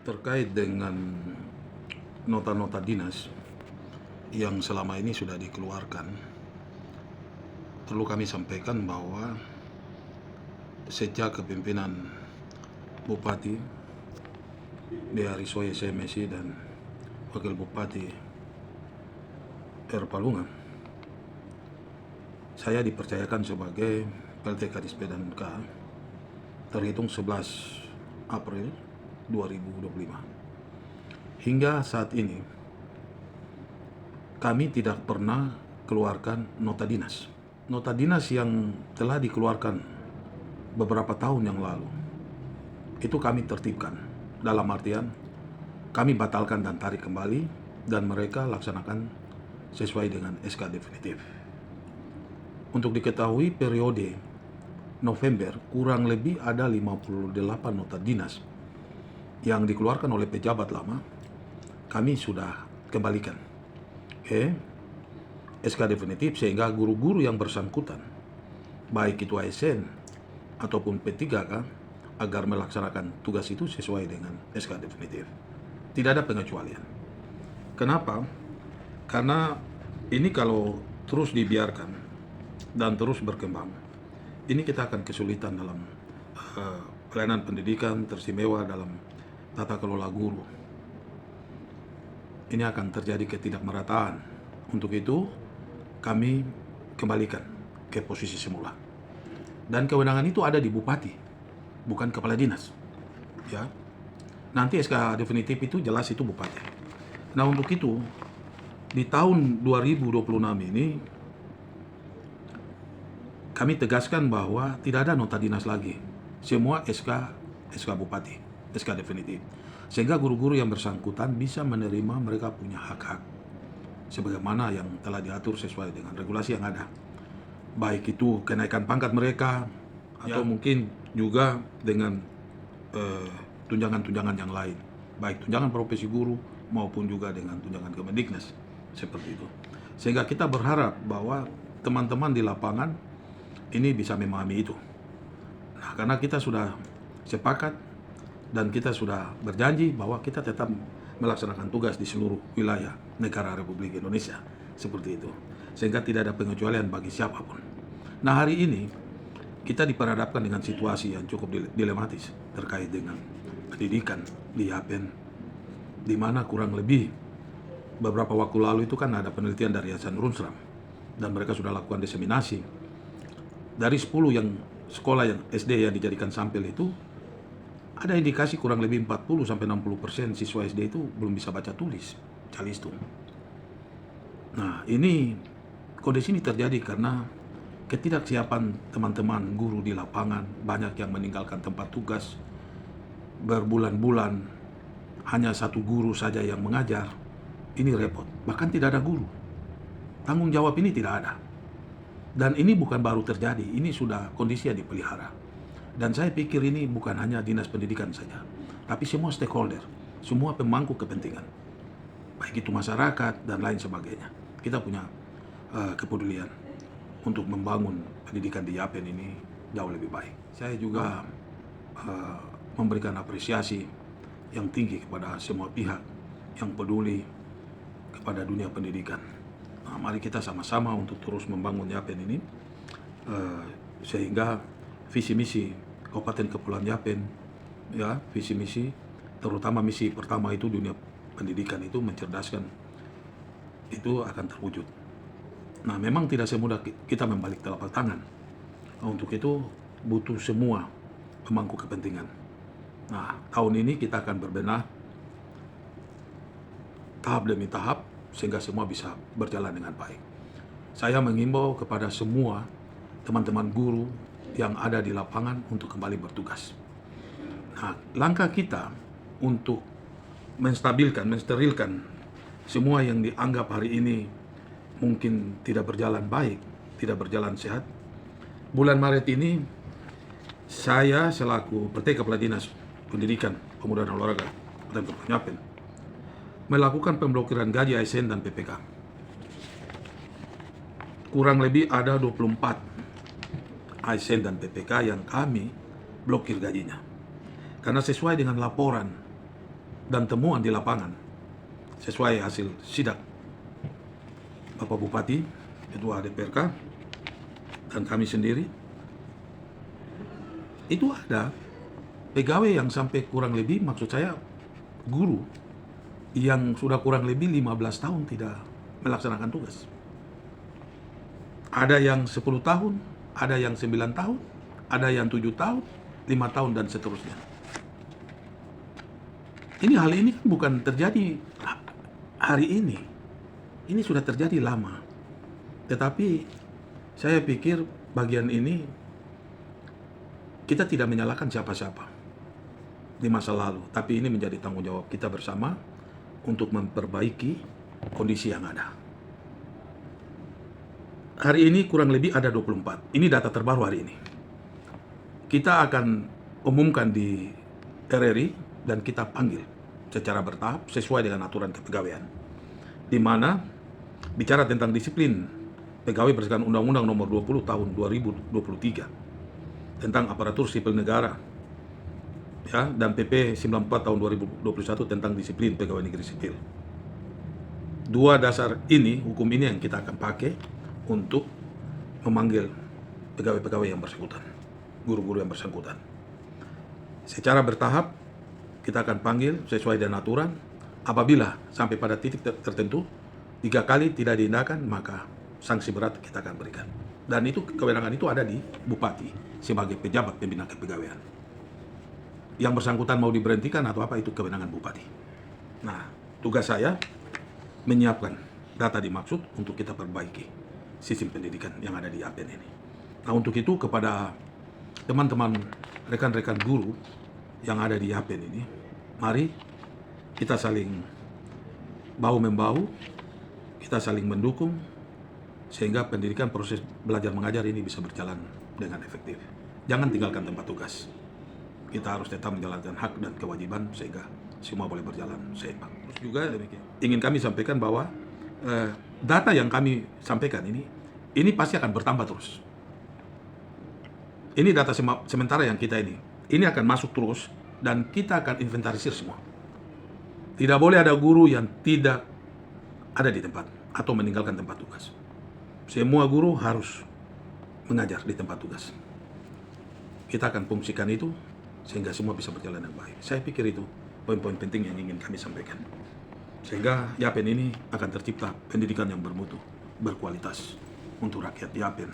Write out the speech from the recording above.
Terkait dengan nota-nota dinas yang selama ini sudah dikeluarkan, perlu kami sampaikan bahwa sejak kepemimpinan Bupati Dehari Soe SMSI dan Wakil Bupati Palungan, saya dipercayakan sebagai PLT Kadis P&K terhitung 11 April 2025. Hingga saat ini kami tidak pernah keluarkan nota dinas. Nota dinas yang telah dikeluarkan beberapa tahun yang lalu itu kami tertibkan, dalam artian kami batalkan dan tarik kembali, dan mereka laksanakan sesuai dengan SK definitif. Untuk diketahui, periode November kurang lebih ada 58 nota dinas yang dikeluarkan oleh pejabat lama, kami sudah kembalikan SK definitif, sehingga guru-guru yang bersangkutan, baik itu ASN ataupun P3K, agar melaksanakan tugas itu sesuai dengan SK definitif. Tidak ada pengecualian. Kenapa? Karena ini kalau terus dibiarkan dan terus berkembang, ini kita akan kesulitan dalam pelayanan pendidikan, teristimewa dalam tata kelola guru. Ini akan terjadi ketidakmerataan. Untuk itu, kami kembalikan ke posisi semula. Dan kewenangan itu ada di bupati, bukan kepala dinas. Ya, nanti SK definitif itu jelas itu bupati. Nah, untuk itu di tahun 2026 ini kami tegaskan bahwa tidak ada nota dinas lagi. Semua SK bupati, SK definitif. Sehingga guru-guru yang bersangkutan bisa menerima, mereka punya hak-hak sebagaimana yang telah diatur sesuai dengan regulasi yang ada. Baik itu kenaikan pangkat mereka, atau mungkin juga dengan tunjangan-tunjangan yang lain, baik tunjangan profesi guru maupun juga dengan tunjangan Kemendiknas, seperti itu. Sehingga kita berharap bahwa teman-teman di lapangan ini bisa memahami itu. Nah, karena kita sudah sepakat dan kita sudah berjanji bahwa kita tetap melaksanakan tugas di seluruh wilayah negara Republik Indonesia, seperti itu. Sehingga tidak ada pengecualian bagi siapapun. Nah, hari ini kita diperhadapkan dengan situasi yang cukup dilematis terkait dengan pendidikan di Yapen, di mana kurang lebih beberapa waktu lalu itu kan ada penelitian dari Yayasan Runsram, dan mereka sudah lakukan diseminasi. Dari 10 yang sekolah yang SD yang dijadikan sampel itu, ada indikasi kurang lebih 40-60% siswa SD itu belum bisa baca tulis, calistung. Nah, ini kondisi ini terjadi karena ketidaksiapan teman-teman guru di lapangan. Banyak yang meninggalkan tempat tugas berbulan-bulan, hanya satu guru saja yang mengajar. Ini repot, bahkan tidak ada guru. Tanggung jawab ini tidak ada. Dan ini bukan baru terjadi, ini sudah kondisi yang dipelihara. Dan saya pikir ini bukan hanya dinas pendidikan saja, tapi semua stakeholder, semua pemangku kepentingan, baik itu masyarakat dan lain sebagainya. Kita punya kepedulian untuk membangun pendidikan di Yapen ini jauh lebih baik. Saya juga memberikan apresiasi yang tinggi kepada semua pihak yang peduli kepada dunia pendidikan. Nah, mari kita sama-sama untuk terus membangun Yapen ini, sehingga visi misi Kabupaten Kepulauan Yapen, ya, visi misi, terutama misi pertama itu dunia pendidikan itu mencerdaskan, itu akan terwujud. Nah, memang tidak semudah kita membalik telapak tangan. Untuk itu butuh semua pemangku kepentingan. Nah, tahun ini kita akan berbenah tahap demi tahap sehingga semua bisa berjalan dengan baik. Saya mengimbau kepada semua teman-teman guru yang ada di lapangan untuk kembali bertugas. Nah, langkah kita untuk menstabilkan, mensterilkan semua yang dianggap hari ini mungkin tidak berjalan baik, tidak berjalan sehat. Bulan Maret ini saya selaku PT Kepala Dinas Pendidikan, Pemuda dan Olahraga dan Yapen melakukan pemblokiran gaji ASN dan PPK. Kurang lebih ada 24 ASN dan PPK yang kami blokir gajinya. Karena sesuai dengan laporan dan temuan di lapangan sesuai hasil sidak Bapak Bupati, Ketua DPRK, dan kami sendiri, itu ada pegawai yang sampai kurang lebih, maksud saya guru, yang sudah kurang lebih 15 tahun tidak melaksanakan tugas. Ada yang 10 tahun, ada yang 9 tahun, ada yang 7 tahun, 5 tahun, dan seterusnya. Hal ini kan bukan terjadi hari ini. Ini sudah terjadi lama. Tetapi saya pikir bagian ini kita tidak menyalahkan siapa-siapa di masa lalu, tapi ini menjadi tanggung jawab kita bersama untuk memperbaiki kondisi yang ada. Hari ini kurang lebih ada 24. Ini data terbaru hari ini. Kita akan umumkan di RRI dan kita panggil secara bertahap sesuai dengan aturan kepegawaian, di mana bicara tentang disiplin pegawai berdasarkan Undang-Undang Nomor 20 Tahun 2023 tentang aparatur sipil negara, ya, dan PP 94 Tahun 2021 tentang disiplin pegawai negeri sipil. Dua dasar ini, hukum ini yang kita akan pakai untuk memanggil pegawai-pegawai yang bersangkutan, guru-guru yang bersangkutan. Secara bertahap kita akan panggil sesuai dengan aturan. Apabila sampai pada titik tertentu 3 kali tidak diindahkan, maka sanksi berat kita akan berikan. Dan itu kewenangan itu ada di Bupati sebagai pejabat pembina kepegawaian. Yang bersangkutan mau diberhentikan atau apa, itu kewenangan Bupati. Nah, tugas saya menyiapkan data dimaksud untuk kita perbaiki sistem pendidikan yang ada di Yapen ini. Nah, untuk itu kepada teman-teman rekan-rekan guru yang ada di Yapen ini, mari kita saling bahu-membahu, kita saling mendukung, sehingga pendidikan proses belajar mengajar ini bisa berjalan dengan efektif. Jangan tinggalkan tempat tugas. Kita harus tetap menjalankan hak dan kewajiban sehingga semua boleh berjalan seimbang. Terus juga demikian, ingin kami sampaikan bahwa data yang kami sampaikan ini pasti akan bertambah terus. Ini data sementara yang kita ini akan masuk terus dan kita akan inventarisir semua. Tidak boleh ada guru yang tidak ada di tempat atau meninggalkan tempat tugas. Semua guru harus mengajar di tempat tugas. Kita akan fungsikan itu sehingga semua bisa berjalan dengan baik. Saya pikir itu poin-poin penting yang ingin kami sampaikan. Sehingga Yapen ini akan tercipta pendidikan yang bermutu, berkualitas untuk rakyat Yapen.